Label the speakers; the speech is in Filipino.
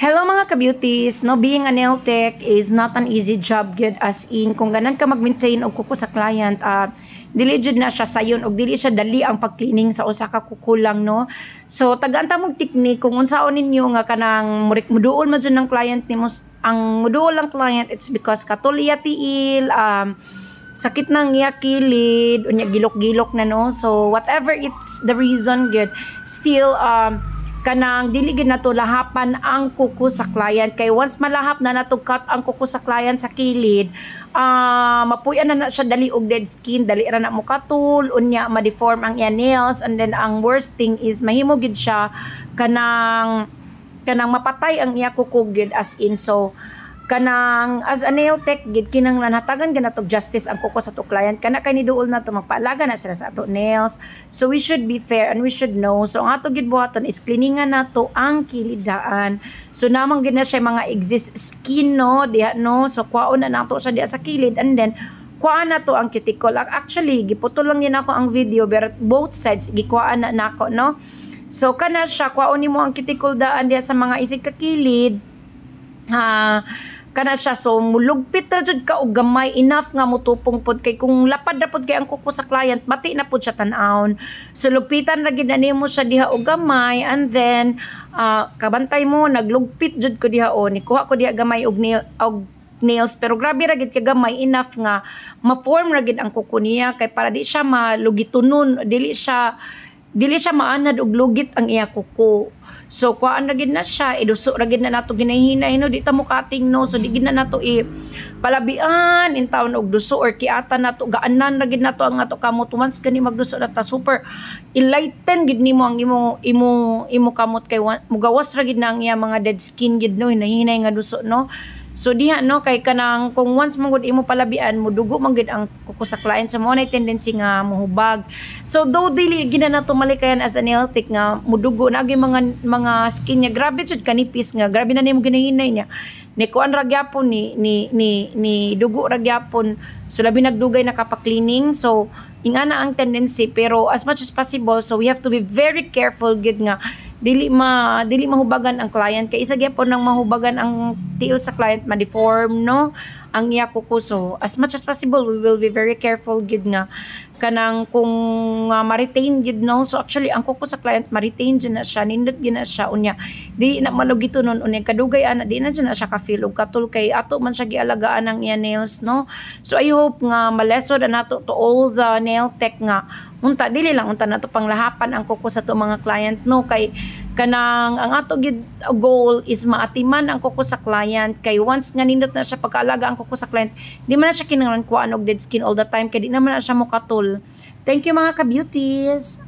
Speaker 1: Hello mga ka-beauties, no, being a nail tech is not an easy job gyud, as in kung ganan ka mag-maintain og kuko sa client, dili jud na siya sayon og dili siya dali ang pag-cleaning sa usa ka kuko lang, no. So tagaan ta mog technique kung unsaon ninyo nga kanang muduol man jud ng client nimo. Ang muduol lang client, it's because katulya tiil, sakit nang iya kilid, unya gilok-gilok na, no. So whatever it's the reason gyud, still kanang dili gid nato lahapan ang kuko sa client, kay once malahap na nato cut ang kuko sa client sa kilid, mapuy-an na siya dali og dead skin, dali ra na mo katul, unya ma-deform ang iya nails, and then ang worst thing is mahimo gid siya kanang mapatay ang iya kuko gid, as in. So kanang as a nail tech gid kinanglan hatagan ganatog justice ang kuko sa to client, kana kay ni duol na to magpaalaga na sila sa ato nails. So we should be fair and we should know. So ang ato gid buhaton is cleaningan nato ang kilidaan. So namang gid na siya mga exist skin, no, diha, no. So kwaon na nato siya diha sa kilid, and then kuhaan na to ang cuticle. Actually giputol lang din ako ang video, but both sides gikuhaan na nako, no. So kana siya, kwaon nimo ang cuticle daan diha sa mga isig ka kilid, kana siya. So mulugpit ra jud ka og gamay enough nga mutupong pod, kay kung lapad ra pod kay ang kuko sa client mati na pod siya tan-awon. So lugpitan ra gid na nimo siya diha og gamay, and then kabantay mo naglugpit jud ko diha, ni kuha ko diha gamay og nails, pero grabe ra gid kay gamay enough nga ma-form ra gid ang kuko niya, kay para di siya malugitunon, dili siya maanad og lugit ang iya kuko. So kuan ra gid na siya, iduso ra gid na nato ginahinay, no, di ta mo cutting, no. So di gid na nato palabian in taon og duso, or kiata nato gaanan ra gid nato ang ato kamot. Once gani magduso na ta, super enlighten gid nimo ang imo kamot, kay mugawas ra gid na ang iya mga dead skin gid, no, hinahinay nga duso, no. So diha, no, kay kanang kung once mangud imo palabian, mudugo man gid ang kuko sa client, so mo na tendency nga mohubag. So though dili gid na nato malikayan as a nail tech nga mudugo na agi mga skin niya, grabe jud kanipis nga, grabe na nimo ginahinay niya, ni kuan ra gyapon ni dugo ra gyapon. So labi nagdugay na cleaning. So ingana ang tendency, pero as much as possible, so we have to be very careful gid nga dili mahubagan ang client, kay isa gyapon nang mahubagan ang tiil sa client, ma-deform, no, ang iya kuko. So as much as possible we will be very careful gid nga kanang kung ma-retain gid, no. So actually ang kuko sa client ma-retain jud na siya, nindot gid na siya, unya di na malugito nun, unya kadugay ana di na jud na siya ka-feel og katul, kay ato man siya gialagaan ang iya nails, no. So I hope nga malesod na nato to all the nail tech nga unta dili lang unta nato panglahapan ang kuko sa to mga client, no, kay kanang ang ato gid goal is maatiman ang kuko sa client, kay once nga nindot na siya pagkaalaga ang kuko sa client, di man na siya kinahanglan kuhaan og dead skin all the time, kay di naman na siya mo katul. Thank you mga ka-beauties.